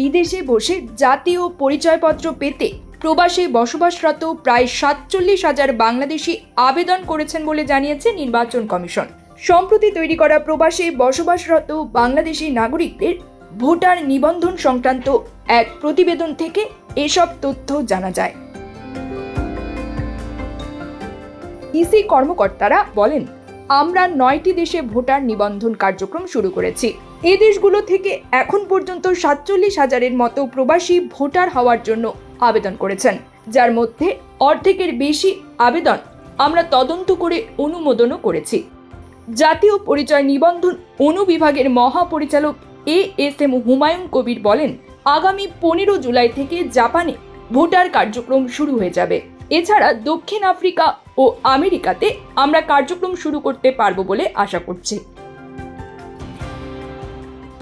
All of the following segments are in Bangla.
বিদেশে বসে জাতীয় পরিচয়পত্র পেতে প্রবাসে বসবাসরত প্রায় ৪৭,০০০ বাংলাদেশি আবেদন করেছেন বলে জানিয়েছে নির্বাচন কমিশন। সম্প্রতি তৈরি করা প্রবাসে বসবাসরত বাংলাদেশি নাগরিকদের ভোটার নিবন্ধন সংক্রান্ত এক প্রতিবেদন থেকে এসব তথ্য জানা যায়। ইসি কর্মকর্তারা বলেন, আমরা ৯টি দেশে ভোটার নিবন্ধন কার্যক্রম শুরু করেছি। এই দেশগুলো থেকে এখন পর্যন্ত ৪৭,০০০-এর মতো প্রবাসী ভোটার হওয়ার জন্য আবেদন করেছেন, যার মধ্যে অর্ধেকের বেশি আবেদন আমরা তদন্ত করে অনুমোদনও করেছি। জাতীয় পরিচয় নিবন্ধন অনুবিভাগের মহাপরিচালক ASM হুমায়ুন কবির বলেন, আগামী ১৫ জুলাই থেকে জাপানে ভোটার কার্যক্রম শুরু হয়ে যাবে। এছাড়া দক্ষিণ আফ্রিকা ও আমেরিকাতে আমরা কার্যক্রম শুরু করতে পারবো বলে আশা করছি।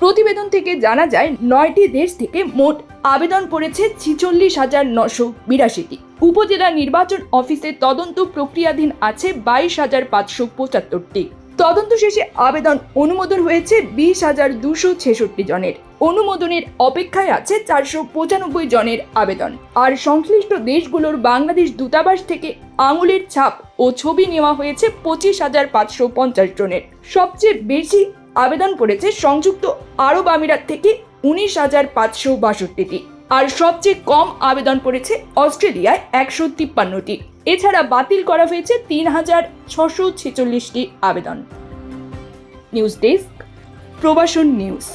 প্রতিবেদন থেকে জানা যায়, ৯টি দেশ থেকে মোট আবেদন পড়েছে ৪৬,৯৮২টি। উপজেলা নির্বাচন অফিসে তদন্ত প্রক্রিয়াধীন আছে ২২,৫৭৫টি। তদন্ত শেষে আবেদন অনুমোদন হয়েছে ২০,২৬৬ জনের। অনুমোদনের অপেক্ষায় আছে ৪৯৫ জনের আবেদন। আর সংশ্লিষ্ট দেশগুলোর বাংলাদেশ দূতাবাস থেকে আঙুলের ছাপ ও ছবি নেওয়া হয়েছে ২৫,৫৫০ জনের। সবচেয়ে বেশি আবেদন পড়েছে সংযুক্ত আরব আমিরাত থেকে ১৯,৫৬২টি। আর সবচেয়ে কম আবেদন পড়েছে অস্ট্রেলিয়ায় ১৫৩টি। এছাড়া বাতিল করা হয়েছে ৩,৬৪৬টি আবেদন। নিউজ ডেস্ক, প্রবাসন নিউজ।